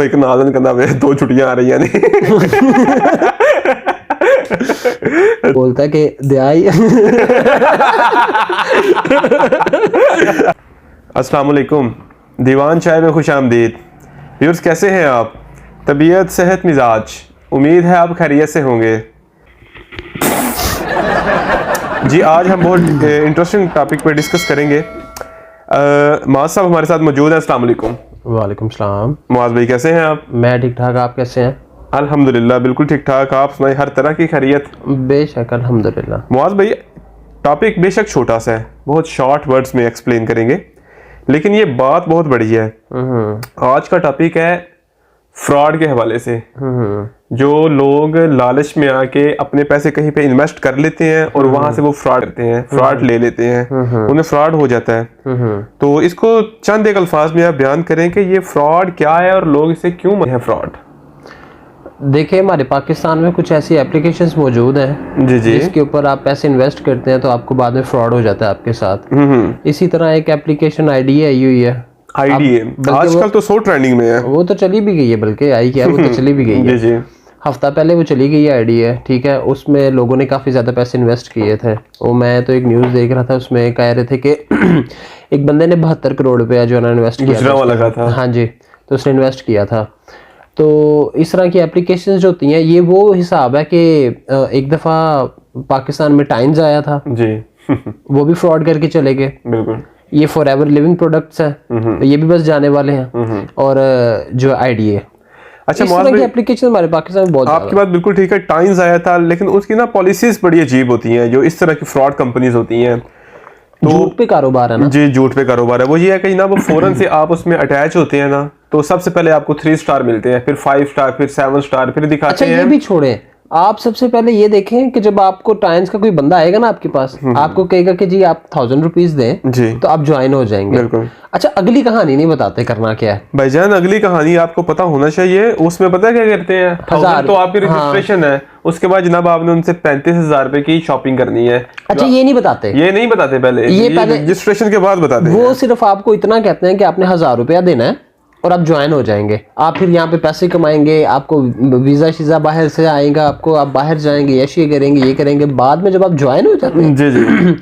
एक नादन कहना वे 2 छुट्टियां आ रही ने बोलता है कि दिहाई। अस्सलाम वालेकुम, दीवान चाय में खुश आमदीद। व्यूअर्स, कैसे हैं आप? तबीयत, सेहत, मिजाज, उम्मीद है आप खैरियत से होंगे। जी, आज हम बहुत इंटरेस्टिंग टॉपिक पर डिस्कस करेंगे। मुआज़ साहब हमारे साथ मौजूद हैं। अस्सलाम वालेकुम। वालेकुम सलाम। मुआज़ भाई, कैसे हैं आप? मैं ठीक ठाक, आप कैसे हैं? अल्हम्दुलिल्लाह, बिल्कुल ठीक ठाक। आप सुनाइए, हर तरह की खैरियत? बेशक अल्हम्दुलिल्लाह। मुआज़ भाई, टॉपिक बेशक छोटा सा है, बहुत शॉर्ट वर्ड्स में एक्सप्लेन करेंगे, लेकिन ये बात बहुत बड़ी है। आज का टॉपिक है फ्रॉड के हवाले से। जो लोग लालच में आके अपने पैसे कहीं पे इन्वेस्ट कर लेते हैं और वहां से वो फ्रॉड करते हैं, फ्रॉड ले लेते हैं, उन्हें फ्रॉड हो जाता है। तो इसको चंद एक अल्फाज में आप बयान करें कि ये फ्रॉड क्या है और लोग इसे क्यों मानते हैं फ्रॉड। देखिए, हमारे पाकिस्तान में कुछ ऐसी एप्लीकेशंस मौजूद हैं जी जी, जिसके ऊपर आप पैसे इन्वेस्ट करते हैं तो आपको बाद में फ्रॉड हो जाता है आपके साथ। इसी तरह एक एप्लीकेशन आईडीए आई हुई है। आईडीए आजकल तो 100 ट्रेंडिंग में है। वो तो चली भी गई है, बल्कि आई क्या है, वो तो चली भी गई है। जी जी, हफ्ता पहले वो चली गई है आईडीए, ठीक है। उसमें लोगों ने काफ़ी ज़्यादा पैसे इन्वेस्ट किए थे। वो मैं तो एक न्यूज़ देख रहा था, उसमें कह रहे थे कि एक बंदे ने 72 करोड़ रुपया जो है इन्वेस्ट किया गुजरा वाला का था। हाँ जी, तो उसने इन्वेस्ट किया था। तो इस तरह की एप्लीकेशंस जो होती हैं, ये वो हिसाब है कि एक दफ़ा पाकिस्तान में टाइम्स आया था जी वो भी फ्रॉड करके चले गए। बिल्कुल। ये फॉरएवर लिविंग प्रोडक्ट्स हैं, ये भी बस जाने वाले हैं। और जो आईडीए, अच्छा, इस तरह की एप्लीकेशन हमारे पाकिस्तान में बहुत आपकी बात बिल्कुल ठीक है। टाइम्स आया था, लेकिन उसकी ना पॉलिसीज बड़ी अजीब होती हैं जो इस तरह की फ्रॉड कंपनीज होती हैं। तो झूठ पे कारोबार है ना जी, झूठ पे कारोबार है। वो ये है कि ना वो फौरन से आप उसमें अटैच होते हैं ना, तो सबसे पहले आपको 3 स्टार मिलते हैं, फिर 5 स्टार, फिर 7 स्टार, फिर दिखाते अच्छा, हैं। ये भी छोड़े, आप सबसे पहले ये देखें कि जब आपको टाइम्स का कोई बंदा आएगा ना आपके पास, आपको कहेगा कि जी आप 1000 रुपीज दें जी, तो आप ज्वाइन हो जाएंगे। बिल्कुल। अच्छा, अगली कहानी नहीं बताते करना क्या है भाईजान, अगली कहानी आपको पता होना चाहिए। उसमें पता है क्या करते हैं? 1000 तो आपकी रजिस्ट्रेशन है, उसके बाद जनाब आपने उनसे 35,000 रुपए की शॉपिंग करनी है। अच्छा, ये नहीं बताते, ये नहीं बताते पहले, ये रजिस्ट्रेशन के बाद बताते हैं। वो सिर्फ आपको इतना कहते हैं कि आपने 1000 रुपया देना है और आप ज्वाइन हो जाएंगे। आप फिर यहाँ पे पैसे कमाएंगे, आपको वीजा शीजा बाहर से आएगा, आपको आप बाहर जाएंगे, ये करेंगे, ये करेंगे। बाद में जब आप ज्वाइन हो जाते हैं, जी जी,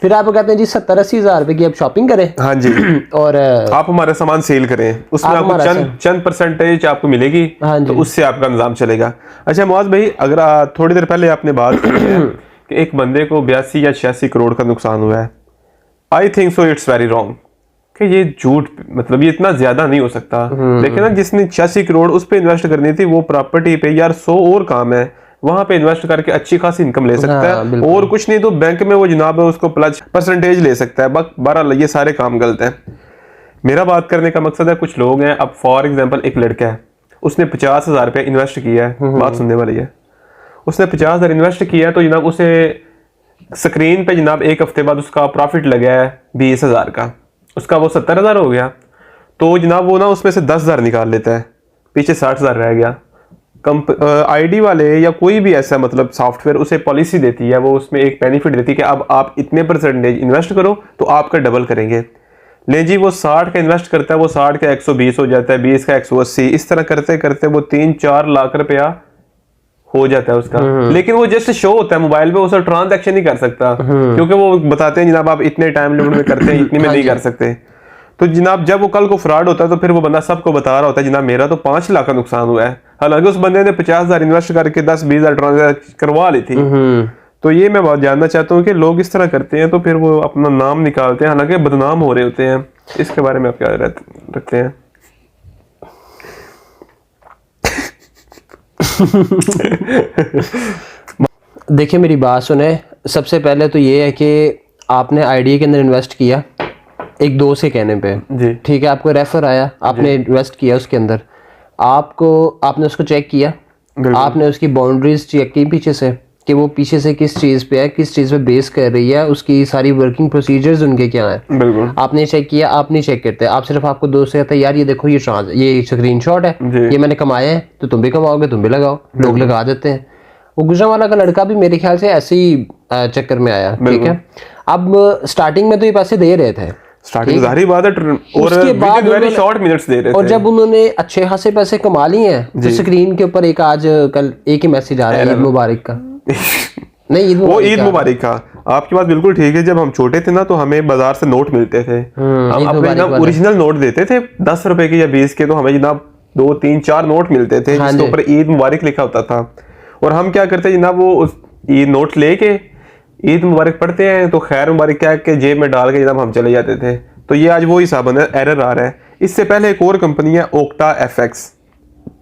फिर आप कहते हैं जी 70-80 हजार रुपए की आप शॉपिंग करें। हाँ जी, और आप हमारा सामान सेल करें, उसमें आपको चंद परसेंटेज आपको मिलेगी। हाँ जी, तो उससे आपका निजाम चलेगा। अच्छा मुआज़ भाई, अगर थोड़ी देर पहले आपने बात की है कि एक बंदे को 82 या 86 करोड़ का नुकसान हुआ है। I think so it's very wrong कि ये झूठ, मतलब ये इतना ज्यादा नहीं हो सकता। लेकिन ना जिसने 86 करोड़ उस पर इन्वेस्ट करनी थी, वो प्रॉपर्टी पे यार 100 और काम है, वहां पे इन्वेस्ट करके अच्छी खासी इनकम ले सकता है। और कुछ नहीं तो बैंक में वो जनाब है उसको प्लस परसेंटेज ले सकता है। बहरहाल ये सारे काम गलत हैं। मेरा बात करने का मकसद है, कुछ लोग हैं, अब फॉर एग्जाम्पल एक लड़का है, उसने 50,000 रुपया इन्वेस्ट किया है। बात सुनने वाली है, उसने 50,000 इन्वेस्ट किया है, तो जनाब उसे स्क्रीन पे जनाब 1 हफ्ते बाद उसका प्रॉफिट लगा है 20,000 का, उसका वो 70,000 हो गया। तो जनाब वो ना उसमें से 10,000 निकाल लेता है, पीछे 60,000 रह गया। आईडी वाले या कोई भी ऐसा मतलब सॉफ्टवेयर उसे पॉलिसी देती है, वो उसमें एक बेनिफिट देती है कि अब आप इतने परसेंटेज इन्वेस्ट करो तो आपका डबल करेंगे। ले जी, वो 60 का इन्वेस्ट करता है, वो 60 का 120 हो जाता है, 20 का 180, इस तरह करते करते वो 3-4 लाख रुपया हो जाता है उसका। लेकिन वो जस्ट शो होता है मोबाइल पे, उसका ट्रांजैक्शन नहीं कर सकता, क्योंकि वो बताते हैं जनाब आप इतने टाइम लिमिट में करते हैं, इतने में नहीं कर सकते। तो जनाब जब वो कल को फ्रॉड होता है तो फिर वो बंदा सबको बता रहा होता है जनाब मेरा तो 5 लाख का नुकसान हुआ है, हालांकि उस बंदे ने 50,000 इन्वेस्ट करके 10-20,000 ट्रांजैक्शन करवा ली थी। तो ये मैं बहुत जानना चाहता हूँ कि लोग इस तरह करते हैं तो फिर वो अपना नाम निकालते हैं, हालांकि बदनाम हो रहे होते हैं। इसके बारे में आप क्या रखते हैं? देखिए मेरी बात सुने, सबसे पहले तो ये है कि आपने आईडिया के अंदर इन्वेस्ट किया एक दोस्त के कहने पे, ठीक है, आपको रेफर आया, आपने इन्वेस्ट किया उसके अंदर, आपने उसको चेक किया, आपने उसकी बाउंड्रीज चेक की पीछे से कि वो पीछे से किस चीज़ पे है, किस चीज़ पे बेस कर रही है, उसकी सारी वर्किंग प्रोसीजर्स उनके क्या हैं, आपने चेक किया। आप नहीं चेक करते, आप सिर्फ आपको दोस्त से कहते हैं यार ये देखो ये स्क्रीनशॉट है, ये मैंने कमाया है, तो तुम भी कमाओगे, तुम भी लगाओ। लोग लगा देते हैं। वो गुजरांवाला का लड़का भी मेरे ख्याल से ऐसे ही चक्कर में आया, ठीक है। अब स्टार्टिंग में तो ये पैसे दे रहे थे, स्टार्टिंग जाहिर बात है, और उसके बाद वेरी शॉर्ट मिनट्स दे रहे थे। और जब उन्होंने अच्छे खासे पैसे कमा लिए हैं तो स्क्रीन के ऊपर एक आज कल एक ही मैसेज आ रहा है ईद मुबारक का। नहीं, वो ईद मुबारक का, आपकी बात बिल्कुल ठीक है। जब हम छोटे थे ना तो हमें बाजार से नोट मिलते थे, हम अपने जनाब ओरिजिनल नोट देते थे 10 रुपए के या 20 के, तो हमें जनाब 2 3 4 नोट मिलते थे जिसके ऊपर ईद मुबारक लिखा होता था। और हम क्या करते जनाब, वो ये नोट लेके ईद मुबारक पढ़ते हैं तो खैर मुबारक क्या के जेब में डाल के जनाब हम चले जाते थे। तो ये आज वो हिसाब बना, एरर आ रहा है। इससे पहले एक और कंपनी है ओक्टा एफएक्स,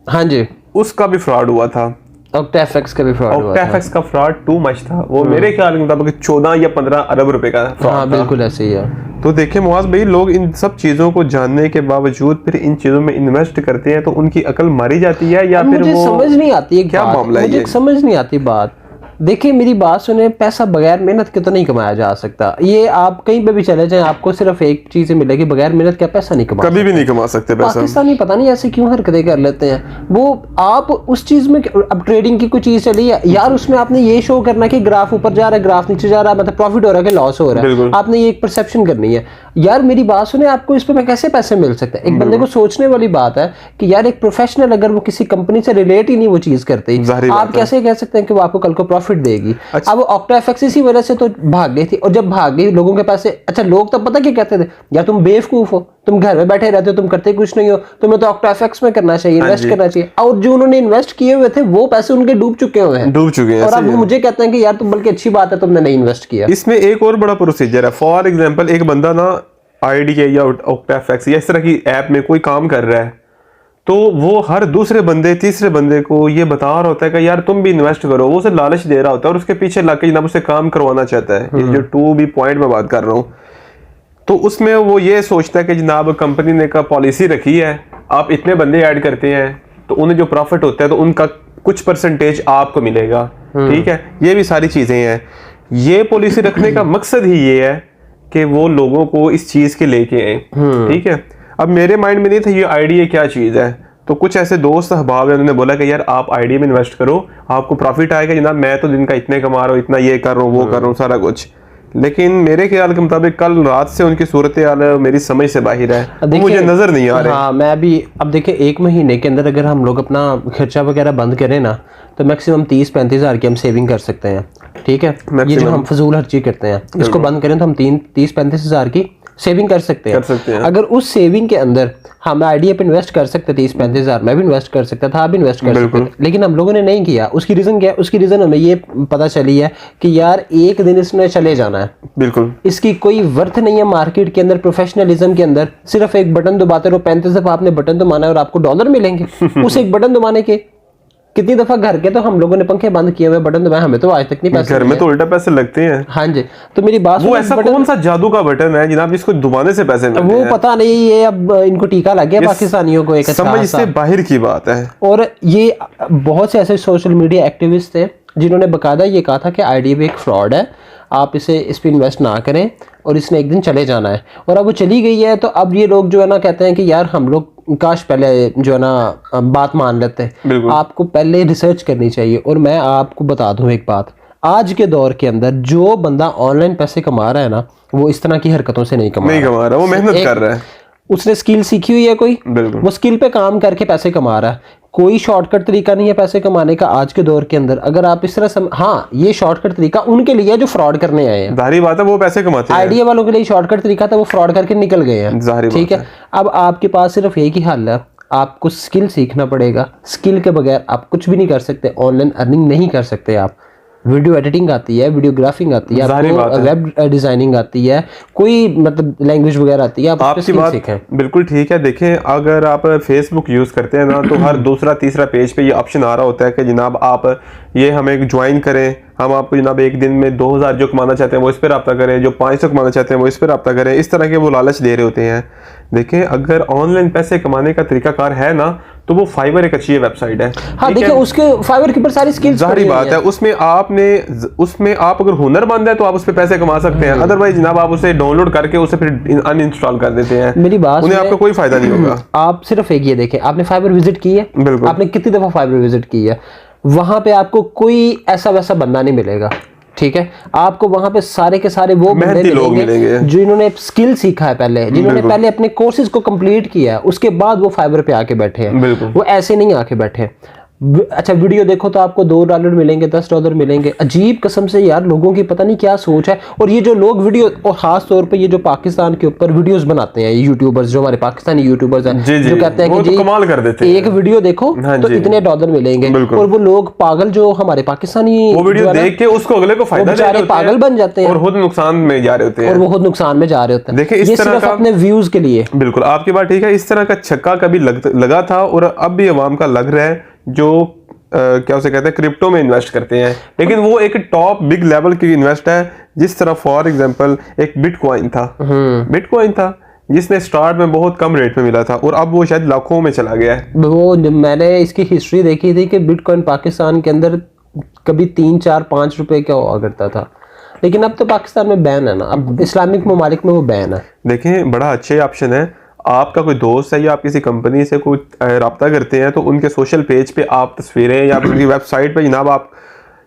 हाँ जी, उसका भी फ्रॉड हुआ था। ओक्टा एफएक्स का भी फ्रॉड हुआ था। ओक्टा एफएक्स का फ्रॉड टू मच था। वो मेरे ख्याल के मुताबिक 14 या 15 अरब रुपए का फ्रॉड हाँ, बिल्कुल ऐसे ही है। तो देखिए मुआज भाई, लोग इन सब चीजों को जानने के बावजूद फिर इन चीजों में इन्वेस्ट करते हैं, तो उनकी अकल मारी जाती है या फिर मुझे वो समझ नहीं आती है क्या मामला है? मुझे समझ नहीं आती बात। देखिए मेरी बात सुने, पैसा बगैर मेहनत के तो नहीं कमाया जा सकता। ये आप कहीं पे भी चले जाएं, आपको सिर्फ एक चीज मिलेगी, बगैर मेहनत का पैसा नहीं कमा कभी भी नहीं कमा सकते पैसा। पाकिस्तानी पता नहीं ऐसे क्यों हरकतें कर लेते हैं। वो आप उस चीज में, अब ट्रेडिंग की कोई चीज चली है यार, उसमें आपने ये शो करना कि ग्राफ ऊपर जा रहा है, ग्राफ नीचे जा रहा है, मतलब प्रॉफिट हो रहा है कि लॉस हो रहा है, आपने ये एक परसेप्शन करनी है। यार मेरी बात सुने, आपको इस पे कैसे पैसे मिल सकते हैं? एक बंदे को सोचने वाली बात है कि यार एक प्रोफेशनल अगर वो किसी कंपनी से रिलेट ही नहीं वो चीज करती, आप कैसे कह सकते हैं कि वो आपको कल को प्रॉफिट देगी? अब ओक्टा एफएक्स इसी वजह से तो भाग गई थी, और जब भाग गई लोगों के पैसे, अच्छा लोग तब पता क्या कहते थे, या तुम बेवकूफ हो, तुम घर में बैठे रहते हो, तुम करते कुछ नहीं हो, तुम्हें तो ओक्टा एफएक्स में करना चाहिए, इन्वेस्ट करना चाहिए। और जो उन्होंने इन्वेस्ट किए हुए थे वो पैसे उनके डूब चुके हैं, और अब मुझे कहते हैं कि यार तुम, बल्कि अच्छी बात है तुमने नहीं इन्वेस्ट किया। इसमें एक और बड़ा प्रोसीजर है। फॉर एग्जाम्पल, एक बंदा ना आईडीए या ओक्टा एफएक्स या इस तरह की ऐप में कोई काम कर रहा है, तो वो हर दूसरे बंदे तीसरे बंदे को ये बता रहा होता है कि यार तुम भी इन्वेस्ट करो, वो उसे लालच दे रहा होता है और उसके पीछे लग के जनाब उसे काम करवाना चाहता है। ये जो 2B पॉइंट में बात कर रहा हूँ, तो उसमें वो ये सोचता है कि जनाब कंपनी ने का पॉलिसी रखी है, आप इतने बंदे ऐड करते हैं तो उन्हें जो प्रॉफिट होता है तो उनका कुछ परसेंटेज आपको मिलेगा। ठीक है, ये भी सारी चीजें हैं। ये पॉलिसी रखने का मकसद ही ये है कि वो लोगों को इस चीज के लेके आए। ठीक है, अब मेरे माइंड में नहीं था ये आईडीए क्या चीज है, तो कुछ ऐसे दोस्त अहबाब हैं, उन्होंने बोला कि यार आप आईडीए में इन्वेस्ट करो, आपको प्रॉफिट आएगा जनाब, मैं तो दिन का इतने कमा रहा हूँ, इतना ये कर रहा हूँ, वो कर रहा हूँ, सारा कुछ। लेकिन मेरे ख्याल के मुताबिक कल रात से उनकी सूरत हाल मेरी समझ से बाहर है, वो मुझे नजर नहीं आ रहा। हाँ, मैं भी अब देखिए 1 महीने के अंदर अगर हम लोग अपना खर्चा वगैरह बंद करें ना, तो मैक्सिमम 30-35 हज़ार की हम सेविंग कर सकते हैं। ठीक है, ये जो हम फजूल खर्ची करते हैं इसको बंद करें तो हम 30-35 हज़ार की सेविंग कर सकते हैं। अगर उस सेविंग के अंदर हम आईडीए पे इन्वेस्ट कर सकते 30-35 हज़ार, मैं भी इन्वेस्ट कर सकता था, आप भी इन्वेस्ट कर सकते थे, लेकिन हम लोगों ने नहीं किया। उसकी रीजन क्या है? उसकी रीजन हमें ये पता चली है कि यार एक दिन इसने चले जाना है, बिल्कुल इसकी कोई वर्थ नहीं है मार्केट के अंदर, प्रोफेशनलिज्म के अंदर। सिर्फ एक बटन दबाते रहो, 35 दफा आपने बटन दबाना है और आपको डॉलर मिलेंगे। उस एक बटन दबाने के कितनी दफा घर के तो हम लोगों ने पंखे बंद किए हुए, बटन दबाए, हमें तो आज तक नहीं पैसे घर में तो उल्टा पैसे लगते हैं। हाँ जी, तो मेरी बात, वो ऐसा कौन सा जादू का बटन है जनाब जिसको दबाने से पैसे मिलते हैं? वो पता नहीं, ये अब इनको टीका लग गया पाकिस्तानियों को, एक समझ से बाहर की बात है। और ये बहुत से ऐसे सोशल मीडिया एक्टिविस्ट थे जिन्होंने बकायदा ये कहा था कि आईडीए एक फ्रॉड है, आप इस पे इन्वेस्ट ना करें और इसने एक दिन चले जाना है। और अब वो चली गई है, तो अब ये लोग जो है ना कहते हैं कि यार हम लोग काश पहले जो है ना बात मान लेते हैं। आपको पहले रिसर्च करनी चाहिए। और मैं आपको बता दूं एक बात, आज के दौर के अंदर जो बंदा ऑनलाइन पैसे कमा रहा है ना, वो इस तरह की हरकतों से नहीं कमा रहा, वो मेहनत कर रहा है, उसने स्किल सीखी हुई है कोई, वो स्किल पे काम करके पैसे कमा रहा है। कोई शॉर्टकट तरीका नहीं है पैसे कमाने का आज के दौर के अंदर। अगर आप इस तरह हाँ, ये शॉर्टकट तरीका उनके लिए जो फ्रॉड करने आए हैं, जाहिर बात है वो पैसे कमाते हैं। आईडिया वालों के लिए शॉर्टकट तरीका था, वो फ्रॉड करके निकल गए हैं। ठीक है, अब आपके पास सिर्फ एक ही हल है, आपको स्किल सीखना पड़ेगा। स्किल के बगैर आप कुछ भी नहीं कर सकते, ऑनलाइन अर्निंग नहीं कर सकते आप। वीडियो एडिटिंग आती है, वीडियोग्राफिंग आती है, आपको वेब डिजाइनिंग आती है, कोई मतलब लैंग्वेज वगैरह आती है, आप आपकी बात सीखें। बिल्कुल ठीक है। देखें, अगर आप फेसबुक यूज करते हैं ना, तो हर दूसरा तीसरा पेज पे ये ऑप्शन आ रहा होता है कि जनाब आप ये हमें ज्वाइन करें, हम आपको जनाब एक दिन में 2000 जो कमाना चाहते हैं वो इस पर रब्ता करें, जो 500 कमाना चाहते हैं वो इस पर रब्ता करें। इस तरह के वो लालच दे रहे होते हैं। देखें, अगर ऑनलाइन पैसे कमाने का तरीकाकार है ना, तो वो फाइवर एक अच्छी वेबसाइट है। हाँ, देखिए उसके फाइवर के ऊपर सारी स्किल्स, जाहिर बात है उसमें आप अगर हुनरमंद है तो आप उस पे पैसे कमा सकते हैं। अदरवाइज जनाब आप उसे डाउनलोड करके उसे फिर अनइंस्टॉल कर देते हैं। मेरी बात, उन्हें आपका कोई फायदा नहीं होगा। आप सिर्फ एक ये देखें, आपने फाइवर विजिट की है? बिल्कुल। आपने कितनी दफा फाइवर विजिट की है? वहां पे आपको कोई ऐसा वैसा बंदा नहीं मिलेगा। ठीक है, आपको वहां पे सारे के सारे वो बंदे मेहनती लोग मिलेंगे जिन्होंने स्किल सीखा है पहले, जिन्होंने पहले अपने कोर्सेज को कंप्लीट किया है, उसके बाद वो फाइवर पे आके बैठे हैं। वो ऐसे नहीं आके बैठे। अच्छा वीडियो देखो तो आपको $2 मिलेंगे, $10 मिलेंगे। अजीब कसम से यार, लोगों की पता नहीं क्या सोच है। और ये जो लोग वीडियो, और खास तौर पे ये जो पाकिस्तान के ऊपर वीडियोस बनाते हैं, यूट्यूबर्स, जो हमारे पाकिस्तानी यूट्यूबर्स हैं, जो कहते हैं कि जी कमाल कर देते हैं, एक वीडियो देखो तो इतने $1 मिलेंगे, और वो लोग पागल, जो हमारे पाकिस्तानी वो वीडियो देख के उसको अगले को फायदा दे रहे होते हैं, पागल बन जाते हैं और खुद नुकसान में जा रहे होते हैं, और वो खुद नुकसान में जा रहे होते हैं। देखिए इस तरह सिर्फ अपने व्यूज के लिए। बिल्कुल आपकी बात ठीक है। इस तरह का छक्का कभी लगा था और अब भी अवाम का लग रहा है, जो क्या उसे कहते हैं, क्रिप्टो में इन्वेस्ट करते हैं, लेकिन वो एक टॉप बिग लेवल की इन्वेस्ट है। जिस तरह फॉर एग्जांपल एक बिटकॉइन था जिसने स्टार्ट में बहुत कम रेट में मिला था और अब वो शायद लाखों में चला गया है। वो मैंने इसकी हिस्ट्री देखी थी कि बिटकॉइन पाकिस्तान के अंदर कभी 3, 4, 5 रुपए का हुआ करता था, लेकिन अब तो पाकिस्तान में बैन है ना, अब इस्लामिक ममालिक में वो बैन है। देखें बड़ा अच्छा ऑप्शन है। आपका कोई दोस्त है या आप किसी कंपनी से कोई राब्ता करते हैं, तो उनके सोशल पेज पे आप तस्वीरें या उनकी वेबसाइट पे जनाब आप,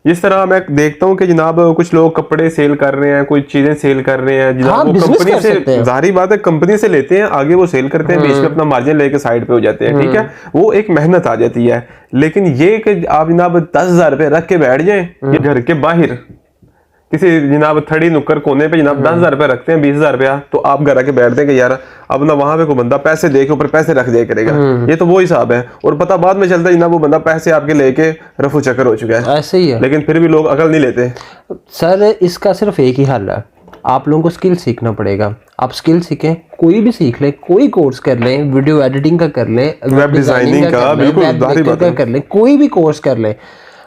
जिस तरह मैं देखता हूँ कि जनाब कुछ लोग कपड़े सेल कर रहे हैं, कोई चीजें सेल कर रहे हैं जनाब, वो कंपनी से, जाहिर बात है कंपनी से लेते हैं, आगे वो सेल करते हैं, बीच में अपना मार्जिन लेके साइड पे हो जाते हैं, ठीक है, वो एक मेहनत आ जाती है। लेकिन ये कि आप जनाब 10,000 रुपये रख के बैठ जाएं, ये घर के बाहर किसी जनाब थड़ी नुक्कर कोने पे जनाब 10,000 रुपये रखते हैं, 20,000 रुपया, तो आप घर आके बैठ देंगे यार अब ना वहां पे कोई बंदा पैसे दे के ऊपर पैसे रख दिया करेगा, ये तो वो हिसाब है। और पता बाद में चलता है जनाब वो बंदा पैसे आपके लेके रफू चक्कर हो चुका है, ऐसे ही है। लेकिन फिर भी लोग अकल नहीं लेते। सर इसका सिर्फ एक ही हल है, आप लोगों को स्किल सीखना पड़ेगा। आप स्किल सीखें, कोई भी सीख लें, कोई कोर्स कर लें, वीडियो एडिटिंग का कर लें, वेब डिजाइनिंग का, बिल्कुल कर लें, कोई भी कोर्स कर लें।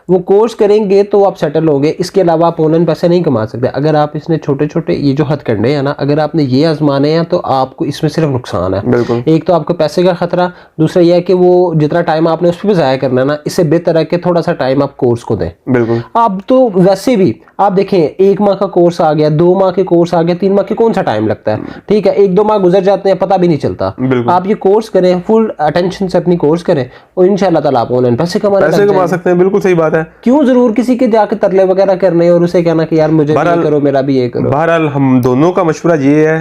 वो कोर्स करेंगे तो आप सेटल होंगे। इसके अलावा आप ऑनलाइन पैसे नहीं कमा सकते। अगर आप इसने छोटे छोटे ये जो हथकंडे हैं ना, अगर आपने ये आजमाने हैं तो आपको इसमें सिर्फ नुकसान है। एक तो आपको पैसे का खतरा, दूसरा यह है कि वो जितना टाइम आपने उस पर ज़ाया करना है ना, इससे बेहतर है कि थोड़ा सा टाइम आप कोर्स को दें। बिल्कुल। आप तो वैसे भी आप देखें 1 माह का कोर्स आ गया, 2 माह के कोर्स आ गया, 3 माह के कौन सा टाइम लगता है, ठीक है, 1-2 माह गुजर जाते हैं, पता भी नहीं चलता। आप ये कोर्स करें, फुल अटेंशन से अपनी कोर्स करें और इंशाल्लाह ताला आप ऑनलाइन पैसे कमा सकते हैं। बिल्कुल सही बात है। क्यों जरूर किसी के जाके तरले वगैरह करने और उसे कहना कि यार मुझे ये करो, मेरा भी ये करो। बहरहाल हम दोनों का मशवरा ये है,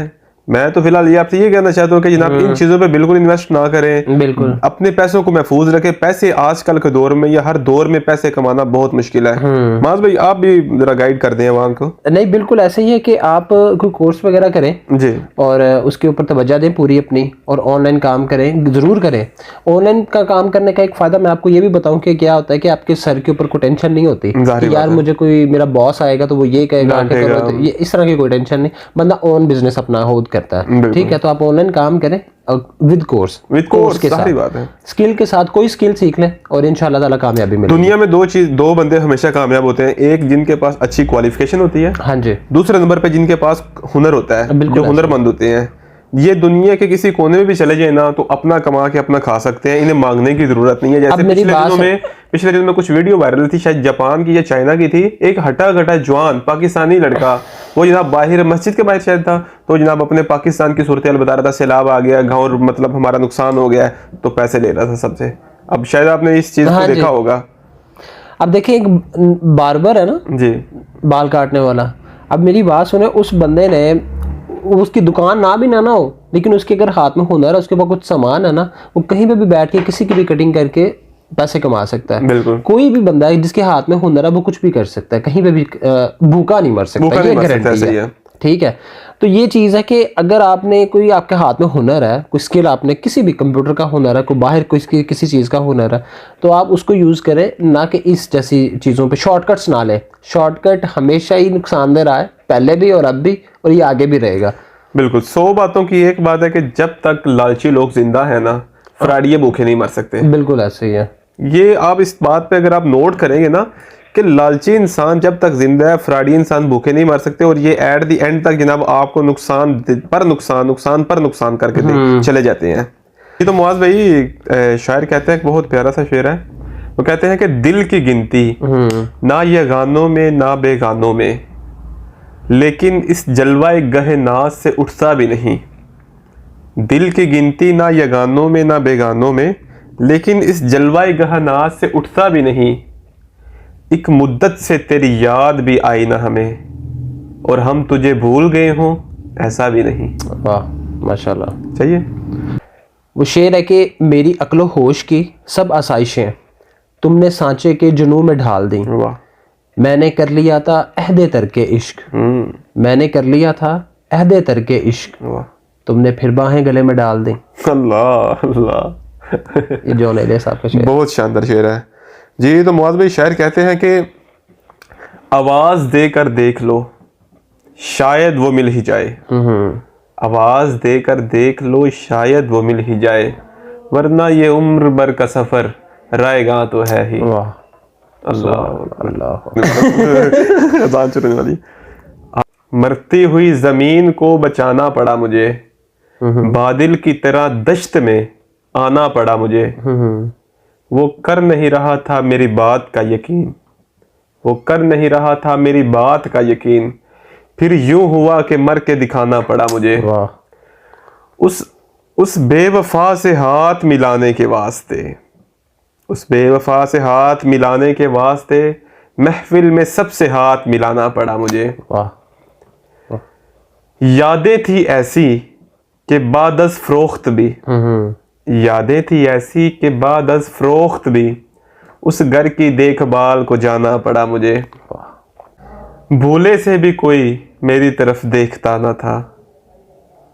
मैं तो फिलहाल ये आपसे ये कहना चाहता हूँ कि जनाब इन चीजों पे बिल्कुल इन्वेस्ट ना करें, बिल्कुल अपने पैसों को महफूज रखें। पैसे आजकल के दौर में या हर दौर में पैसे कमाना बहुत मुश्किल है। माज भाई आप भी जरा गाइड कर दें वहां को। नहीं बिल्कुल ऐसे ही है कि आप कोई कोर्स वगैरह करें जी, और उसके ऊपर तवज्जो दें पूरी अपनी, और ऑनलाइन काम करें, जरूर करें। ऑनलाइन का काम करने का एक फायदा मैं आपको ये भी बताऊं कि क्या होता है कि आपके सर के ऊपर कोई टेंशन नहीं होती कि यार मुझे कोई मेरा बॉस आएगा तो वो ये कहेगा, ये इस तरह की कोई टेंशन नहीं। बंदा ऑन बिजनेस अपना खुद करता है, ठीक है। तो आप ऑनलाइन काम करें विद कोर्स के साथ, बात है, स्किल के साथ कोई स्किल सीख लें और इंशाल्लाह ताला कामयाबी मिलेगी। दुनिया में दो बंदे हमेशा कामयाब होते हैं, एक जिनके पास अच्छी क्वालिफिकेशन होती है, हाँ जी, दूसरे नंबर पे जिनके पास हुनर होता है, जो हुनरमंद होते हैं। ये दुनिया के किसी कोने में भी चले जाए ना तो अपना कमा के अपना खा सकते हैं, इन्हें मांगने की जरूरत नहीं है। जैसे पिछले दिनों में कुछ वीडियो वायरल थी, शायद जापान की या चाइना की थी, एक हटा घटा जवान पाकिस्तानी लड़का, वो जनाब बाहर मस्जिद के बाहर शायद था, तो जनाब अपने पाकिस्तान की सूरत हाल बता रहा था, सैलाब आ गया, गाँव मतलब हमारा नुकसान हो गया, तो पैसे ले रहा था सबसे। अब शायद आपने इस चीज को देखा होगा। अब देखिए एक बार्बर है ना जी, बाल काटने वाला। अब मेरी बात सुने, उस बंदे ने, उसकी दुकान ना भी ना हो, लेकिन उसके अगर हाथ में हुनर है, उसके पास कुछ सामान है ना, वो कहीं पे भी बैठ के किसी की भी कटिंग करके पैसे कमा सकता है। बिल्कुल। कोई भी बंदा है जिसके हाथ में हुनर है वो कुछ भी कर सकता है, कहीं पे भी भूखा नहीं मर सकता, ये गारंटी है, ठीक है। तो ये चीज़ है कि अगर आपने कोई, आपके हाथ में हुनर है, कोई स्किल, आपने किसी भी कंप्यूटर का हुनर है, कोई बाहर कोई किसी चीज़ का हुनर है, तो आप उसको यूज़ करें, ना कि इस जैसी चीज़ों पे शॉर्टकट्स ना लें। शॉर्टकट हमेशा ही नुकसानदेह रहा है, पहले भी और अब भी, और ये आगे भी रहेगा। बिल्कुल। 100 बातों की एक बात है कि जब तक लालची लोग जिंदा है ना, फ्राडिये भूखे नहीं मर सकते। बिल्कुल ऐसे ही है। ये आप इस बात पे अगर आप नोट करेंगे ना कि लालची इंसान जब तक जिंदा है, फ्राडी इंसान भूखे नहीं मर सकते, और ये एट द एंड तक जनाब आपको नुकसान पर नुकसान करके चले जाते हैं। ये तो मुआज भाई शायर कहते हैं, बहुत प्यारा सा शेर है, वो कहते हैं कि दिल की गिनती ना ये गानों में ना बेगानों में, लेकिन इस जलवाए गहे नाज से उठता भी नहीं। दिल की गिनती ना ये गानों में ना बेगानों में, लेकिन इस जलवाए गहे नाज से उठता भी नहीं। एक मुद्दत से तेरी याद भी आई ना हमें, और हम तुझे भूल गए हों ऐसा भी नहीं। वाह माशाल्लाह। चाहिए वो शेर है कि मेरी अक्लो होश की सब आसाइशें तुमने सांचे के जुनून में ढाल दी। वाह। मैंने कर लिया था अहदे तरके इश्क, मैंने कर लिया था अहदे तरके इश्क, वाह। तुमने फिर बाहें गले में डाल दी। अल्लाह अल्लाह। ये जॉन एलिया साहब का शेर। बहुत शानदार शेर है जी। तो मुआज़ भाई शायर कहते हैं कि आवाज देकर देख लो शायद वो मिल ही जाए, आवाज देकर देख लो शायद वो मिल ही जाए, वरना ये उम्र भर का सफर रायगा तो है ही। वाह अल्लाह अल्लाह। अजान चलने वाली। मरती हुई जमीन को बचाना पड़ा मुझे, बादल की तरह दश्त में आना पड़ा मुझे, वो कर नहीं रहा था मेरी बात का यकीन, वो कर नहीं रहा था मेरी बात का यकीन, फिर यूं हुआ कि मर के दिखाना पड़ा मुझे। वाह। उस बेवफा से हाथ मिलाने के वास्ते, उस बेवफा से हाथ मिलाने के वास्ते महफिल में सबसे हाथ मिलाना पड़ा मुझे। वाह। यादें थी ऐसी कि बादस फरोख्त भी, यादें थी ऐसी कि बादस फरोख्त भी, उस घर की देखभाल को जाना पड़ा मुझे। भूले से भी कोई मेरी तरफ देखता ना था,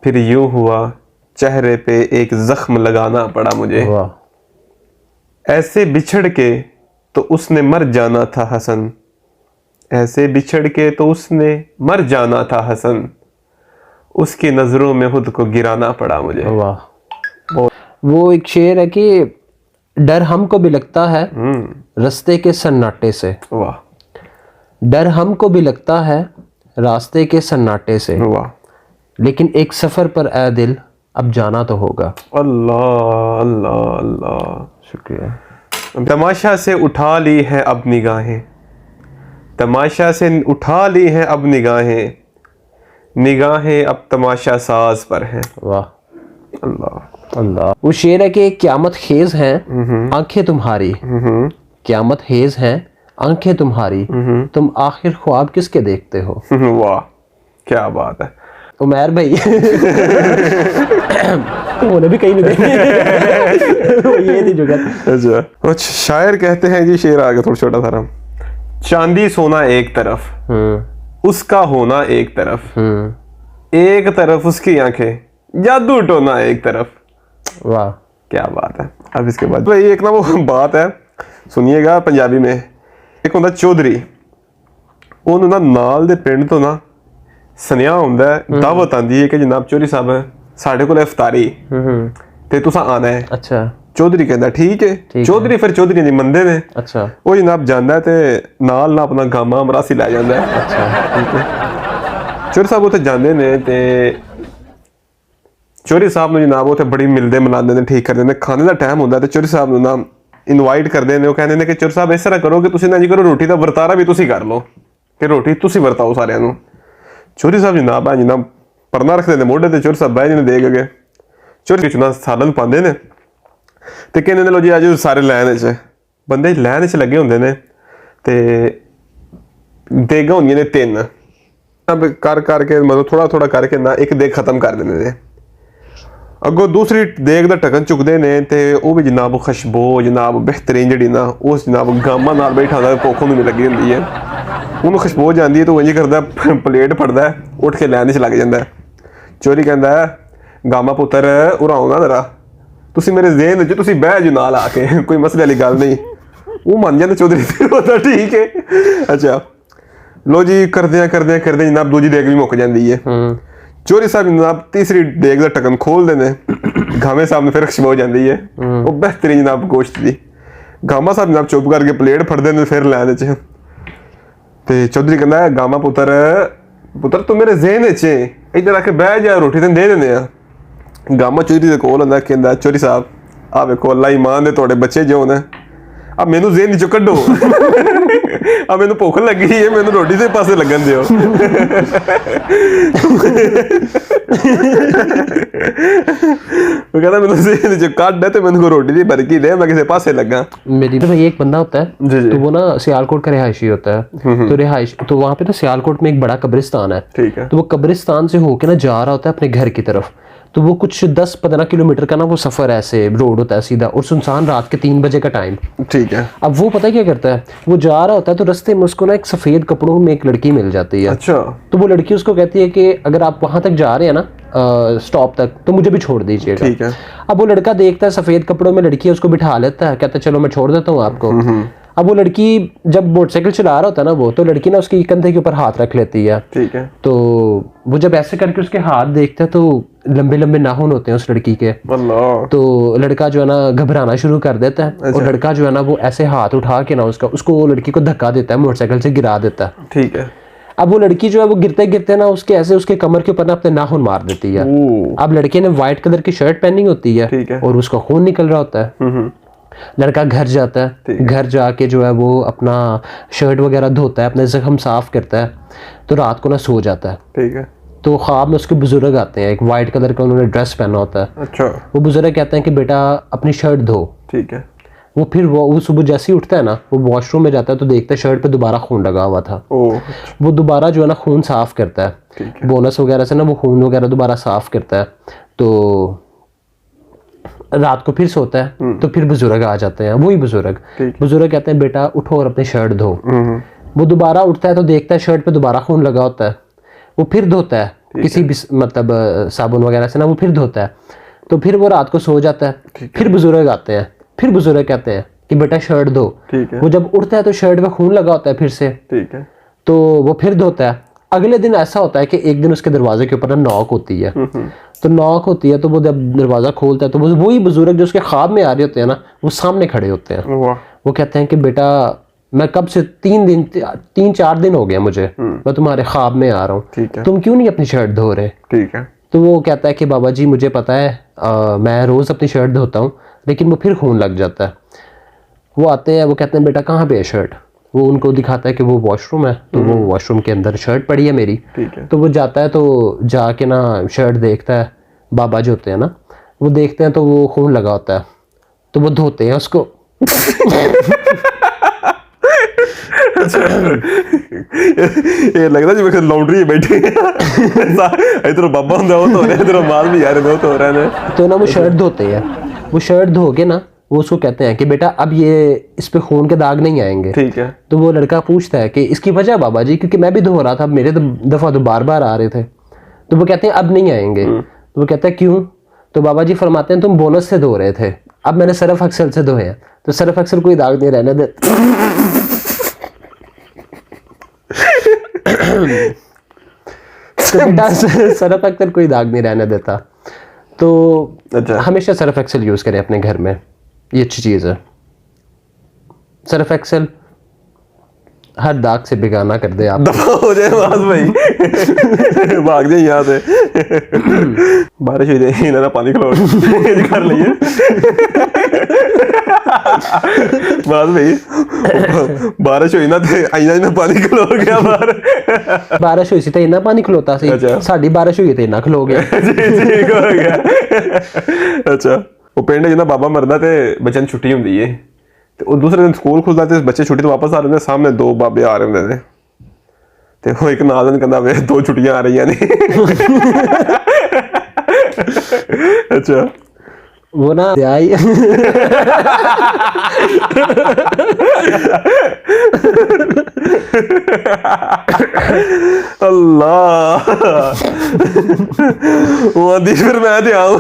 फिर यूं हुआ चेहरे पे एक जख्म लगाना पड़ा मुझे। वाह। ऐसे बिछड़ के तो उसने मर जाना था हसन, ऐसे बिछड़ के तो उसने मर जाना था हसन, उसकी नजरों में खुद को गिराना पड़ा मुझे। वाह। वो एक शेर है कि डर हमको भी लगता है रास्ते के सन्नाटे से, वाह। डर हमको भी लगता है रास्ते के सन्नाटे से, वाह। लेकिन एक सफर पर ए दिल अब जाना तो होगा। अल्लाह अल्लाह अल्लाह। शुक्रिया। तमाशा से उठा ली है अब निगाहें, तमाशा से उठा ली है अब निगाहें, निगाहें अब तमाशा साज पर हैं। वाह। अल्लाह अल्लाह। वो शेर है कि क्यामत खेज हैं आंखें तुम्हारी, क्यामत हेज हैं आंखें तुम्हारी, तुम आखिर ख्वाब किसके देखते हो। वाह क्या बात है उमैर भाई। उन्हें भी कहीं नहीं देखे। ये थी जुगत। अच्छा कुछ शायर कहते हैं जी, शेर आगे थोड़ा छोटा था। चांदी सोना एक तरफ, उसका होना एक तरफ, एक तरफ उसकी आंखें, जादू टोना एक तरफ। वाह क्या बात है। अब इसके बाद भाई एक ना वो बात है सुनिएगा पंजाबी में। एक होंदा चौधरी, ਉਹਨੂੰ ਨਾ ਨਾਲ ਦੇ ਪਿੰਡ ਤੋਂ ਨਾ ਸੁਨੇਹਾ ਹੁੰਦਾ ਦਾਵਤ ਆਂਦੀ ਹੈ ਕਿ ਜਨਾਬ ਚੌਧਰੀ ਸਾਹਿਬ ਸਾਡੇ ਕੋਲ ਇਫਤਾਰੀ ਤੇ ਤੁਸੀਂ ਆਣਾ ਹੈ। अच्छा। ਚੌਧਰੀ ਕਹਿੰਦਾ ਠੀਕ ਹੈ। ਚੌਧਰੀ ਫਿਰ ਚੌਧਰੀ ਦੀ ਮੰਨਦੇ ਨੇ। अच्छा। ਉਹ ਜਨਾਬ ਜਾਂਦਾ ਤੇ ਨਾਲ ਨਾ ਆਪਣਾ ਗਾਮਾ ਮਰਾਸੀ ਲੈ ਜਾਂਦਾ ਹੈ। अच्छा। ਠੀਕ ਹੈ। ਚੌਧਰੀ ਸਾਹਿਬ ਉੱਥੇ ਜਾਂਦੇ ਨੇ ਤੇ ਚੌਧਰੀ ਸਾਹਿਬ ਨੂੰ ਜਨਾਬ ਉੱਥੇ ਬੜੀ ਮਿਲਦੇ ਮਿਲਾਉਂਦੇ ਨੇ, ਠੀਕ ਕਰਦੇ ਨੇ। ਖਾਣੇ ਦਾ ਟਾਈਮ ਹੁੰਦਾ ਤੇ ਚੌਧਰੀ ਸਾਹਿਬ ਨੂੰ ਨਾ ਇਨਵਾਈਟ ਕਰਦੇ ਨੇ। ਉਹ ਕਹਿੰਦੇ ਨੇ ਕਿ ਚੌਧਰੀ ਸਾਹਿਬ ਇਸ ਤਰ੍ਹਾਂ ਕਰੋ ਕਿ ਤੁਸੀਂ ਨਾ ਜੀ ਕਰੋ, ਰੋਟੀ ਦਾ ਵਰਤਾਰਾ ਵੀ ਤੁਸੀਂ ਕਰ ਲਓ ਕਿ ਰੋਟੀ ਤੁਸੀਂ ਵਰਤਾਓ ਸਾਰਿਆਂ ਨੂੰ। ਚੌਧਰੀ ਸਾਹਿਬ ਜਨਾਬ ਆ ਜਨਾਬ ਪਰਨਾ ਰੱਖਦੇ ਨੇ ਮੋਢੇ ਤੇ, ਚੌਧਰੀ ਸਾਹਿਬ ਬਹਿ ਜਾਂਦੇ ਦੇਖ ਕੇ। ਚੌਧਰੀ ਵਿੱਚ ਨਾ ਸਾਲਨ ਪਾਉਂਦੇ ਨੇ ਤੇ ਕਹਿੰਦੇ ਨੇ ਲੋ ਜੀ ਅੱਜ ਸਾਰੇ ਲਾਈਨ 'ਚ ਬੰਦੇ ਲਾਈਨ 'ਚ ਲੱਗੇ ਹੁੰਦੇ ਨੇ ਤੇ ਦੇਗਾਂ ਹੁੰਦੀਆਂ ਨੇ 3 ਕਰ ਕਰਕੇ ਮਤਲਬ ਥੋੜਾ ਥੋੜਾ ਕਰਕੇ ਨਾ ਇੱਕ ਦੇਗ ਖਤਮ ਕਰ ਦਿੰਦੇ ਨੇ। ਅੱਗੋਂ ਦੂਸਰੀ ਦੇਗ ਦਾ ਢੱਕਣ ਚੁੱਕਦੇ ਨੇ ਤੇ ਉਹ ਵੀ ਜਨਾਬ ਖੁਸ਼ਬੂ ਜਨਾਬ ਬਿਹਤਰੀਨ ਜਿਹੜੀ ਨਾ ਉਸ ਜਨਾਬ ਗਾਮਾ ਨਾਲ ਬੈਠਾ ਹੁੰਦਾ, ਭੁੱਖ ਨੂੰ ਵੀ ਲੱਗੀ ਹੁੰਦੀ ਹੈ। ਉਹਨੂੰ ਖੁਸ਼ਬੂ ਜਾਂਦੀ ਹੈ ਤਾਂ ਉਹ ਇੰਝ ਕਰਦਾ ਪਲੇਟ ਫੜਦਾ ਉੱਠ ਕੇ ਲੈਣ 'ਚ ਲੱਗ ਜਾਂਦਾ। ਚੋਰੀ ਕਹਿੰਦਾ ਗਾਮਾ ਪੁੱਤਰ ਉਰਾਓ ਨਾ ਜ਼ਰਾ, ਤੁਸੀਂ ਮੇਰੇ ਜ਼ੇਨ 'ਚ ਤੁਸੀਂ ਬਹਿ ਜਾਓ ਨਾਲ ਆ ਕੇ, ਕੋਈ ਮਸਲੇ ਵਾਲੀ ਗੱਲ ਨਹੀਂ। ਉਹ ਮੰਨ ਜਾਂਦਾ ਚੌਧਰੀ ਤੇ ਉਹਦਾ ਠੀਕ ਹੈ। ਅੱਛਾ ਲੋ ਜੀ ਕਰਦਿਆਂ ਕਰਦਿਆਂ ਕਰਦਿਆਂ ਜਨਾਬ ਦੂਜੀ ਦੇਗ ਵੀ ਮੁੱਕ ਜਾਂਦੀ ਹੈ। ਚੌਧਰੀ ਸਾਹਿਬ ਜਨਾਬ ਤੀਸਰੀ ਦੇਗ ਦਾ ਢੱਕਣ ਖੋਲਦੇ ਨੇ, ਗਾਮੇ ਸਾਹਿਬ ਨੂੰ ਫਿਰ ਖੁਸ਼ਬੂ ਹੋ ਜਾਂਦੀ ਹੈ ਉਹ ਬਿਹਤਰੀਨ ਜਨਾਬ ਗੋਸ਼ਤ ਦੀ। ਗਾਮਾ ਸਾਹਿਬ ਜਨਾਬ ਚੁੱਪ ਕਰਕੇ ਪਲੇਟ ਫੜਦੇ ਨੇ ਫਿਰ ਲੈਣ 'ਚ ਤੇ ਚੌਧਰੀ ਕਹਿੰਦਾ ਗਾਮਾ ਪੁੱਤਰ ਪੁੱਤਰ ਤੂੰ ਮੇਰੇ ਜ਼ੇਨ 'ਚ ਇੱਧਰ ਆ ਕੇ ਬਹਿ ਜਾ, ਰੋਟੀ ਤੈਨੂੰ ਦੇ ਦਿੰਦੇ ਆ। ਗਾਮਾ ਚੌਧਰੀ ਦੇ ਕੋਲ ਹੁੰਦਾ, ਕਹਿੰਦਾ ਚੌਧਰੀ ਸਾਹਿਬ ਆ ਵੇਖੋ ਅੱਲਾ ਈਮਾਨ ਦੇ ਤੁਹਾਡੇ ਬੱਚੇ ਜੋ ਨੇ अब मैनू जेन चो कड्डो अब मैनू भुख लगी है, मैनू रोटी दे पासे लगन दियो। वो कहता मैनू जेन चो कड्ड है ते मैनू रोटी दी बरकी दे, मैं किसी पासे लगा। मेरी तो भाई एक बंदा होता है तो वो ना सियालकोट का रिहायशी होता है, तो रिहायश तो वहाँ पे ना सियालकोट में एक बड़ा कब्रिस्तान है, ठीक है। तो वो कब्रिस्तान से होके ना जा रहा होता है अपने घर की तरफ, तो वो कुछ 10-15 किलोमीटर का ना वो सफर ऐसे रोड होता है सीधा, और सुनसान रात के 3 बजे का टाइम, ठीक है। अब वो पता है क्या करता है, वो जा रहा होता है तो रास्ते में उसको ना एक सफेद कपड़ों में एक लड़की मिल जाती है। अच्छा। तो वो लड़की उसको कहती है कि अगर आप वहां तक जा रहे हैं ना स्टॉप तक, तो मुझे भी छोड़ दीजिएगा। ठीक है। अब वो लड़का देखता है सफेद कपड़ों में लड़की है, उसको बिठा लेता है, कहता है चलो मैं छोड़ देता हूँ आपको। अब वो लड़की जब मोटरसाइकिल चला रहा होता है ना वो, तो लड़की ना उसकी कंधे के ऊपर हाथ रख लेती है। ठीक है। तो वो जब ऐसे करके उसके हाथ देखता है तो लंबे लंबे नाखून होते हैं उस लड़की के। अल्लाह। तो लड़का जो है ना घबराना शुरू कर देता है, और लड़का जो है ना वो ऐसे हाथ उठा के ना उसको वो लड़की को धक्का देता है, मोटरसाइकिल से गिरा देता है। ठीक है। अब वो लड़की जो है वो गिरते गिरते ना उसके ऐसे उसके कमर के ऊपर ना अपने नाखून मार देती है। अब लड़के ने व्हाइट कलर की शर्ट पहनी होती है, ठीक है। और उसका खून निकल रहा होता है। लड़का घर जाता है, घर जाके जो है वो अपना शर्ट वगैरह धोता है, अपने जख्म साफ करता है, तो रात को ना सो जाता है। ठीक है। तो ख्वाब में उसके बुजुर्ग आते हैं, एक वाइट कलर का उन्होंने ड्रेस पहना होता है। अच्छा। वो बुजुर्ग कहते हैं कि बेटा अपनी शर्ट धो। ठीक है। वो फिर वो सुबह जैसे ही उठता है ना, वो वॉशरूम में जाता है तो देखता है शर्ट पे दोबारा खून लगा हुआ था। वो दोबारा जो है ना खून साफ करता है, बोनस वगैरह से ना वो खून वगैरह दोबारा साफ करता है। तो रात को फिर सोता है, तो फिर बुजुर्ग आ जाते हैं, वही बुजुर्ग कहते हैं बेटा उठो और अपनी शर्ट धो। वो दोबारा उठता है तो देखता है शर्ट पे दोबारा खून लगा होता है, वो फिर धोता है किसी भी मतलब साबुन वगैरह से ना, वो फिर धोता है। तो फिर वो रात को सो जाता है। फिर बुजुर्ग आते हैं, फिर बुजुर्ग कहते हैं कि बेटा शर्ट धो। वो जब उठता है तो शर्ट पे खून लगा होता है फिर से। ठीक है। तो वो फिर धोता है। अगले दिन ऐसा होता है कि एक दिन उसके दरवाजे के ऊपर ना नॉक होती है। तो नॉक होती है तो वो जब दरवाजा खोलता है तो वो वही बुजुर्ग जो उसके ख्वाब में आ रहे होते हैं ना, वो सामने खड़े होते हैं। वो कहते हैं कि बेटा मैं कब से 3-4 दिन हो गए मुझे, मैं तुम्हारे ख्वाब में आ रहा हूँ, तुम क्यों नहीं अपनी शर्ट धो रहे? ठीक है। तो वो कहता है कि बाबा जी मुझे पता है, मैं रोज अपनी शर्ट धोता हूँ, लेकिन वो फिर खून लग जाता है। वो आते हैं, वो कहते हैं बेटा कहाँ पे है शर्ट? वो उनको दिखाता है कि वो वॉशरूम है, तो वो वॉशरूम के अंदर शर्ट पड़ी है मेरी। तो वो जाता है, तो जाके ना शर्ट देखता है, बाबा जो होते हैं ना वो देखते हैं तो वो खून लगा होता है, तो वो धोते हैं उसको। ये लग रहा है लॉन्ड्री बैठे इधर बाबा होंगे वो तो इधर माल भी यार वो तो रहा है। तो ना वो शर्ट धोते हैं, वो शर्ट धो के ना वो उसको कहते हैं कि बेटा अब ये इस पे खून के दाग नहीं आएंगे। ठीक है। तो वो लड़का पूछता है कि इसकी वजह बाबा जी, क्योंकि मैं भी धो रहा था, मेरे दफा तो बार बार आ रहे थे। तो वो कहते हैं अब नहीं आएंगे। तो वो कहता है क्यों? तो बाबा जी फरमाते हैं तुम बोनस से धो रहे थे, अब मैंने सरफ एक्सेल से धोए हैं, तो सरफ एक्सेल कोई दाग नहीं रहने दे। तो बेटा सरफ एक्सेल कोई दाग नहीं रहने देता, तो हमेशा सरफ एक्सेल यूज करें अपने घर में, ये अच्छी चीज है। सरफ एक्सेल हर दाग से बेगाना कर दे, आप दफा हो जाए बात भाई, भाग जाए यहाँ से। बारिश हो जाए ना पानी खिलाओ कर लिए बात भाई, बारिश हुई ना आईना ना पानी खिलो गया बाहर। बारिश हुई सी तो इन्ना पानी खलोता सी, साडी बारिश हुई तो इन्ना खलो गया। ठीक हो गया। अच्छा, वो पिंड जिन्ना बाबा मरदा ते बच्चों की छुट्टी होंदी है, ते वो दूसरे दिन स्कूल खुलदा ते बच्चे छुट्टी तो वापस आ रहे हैं, सामने 2 बाबे आ रहे होंदे ते वो एक नादन कहंदा वे 2 छुट्टियां आ रही ने। अच्छा, वो ना आई अल्लाह वो आदि फिर मैं ते आऊं।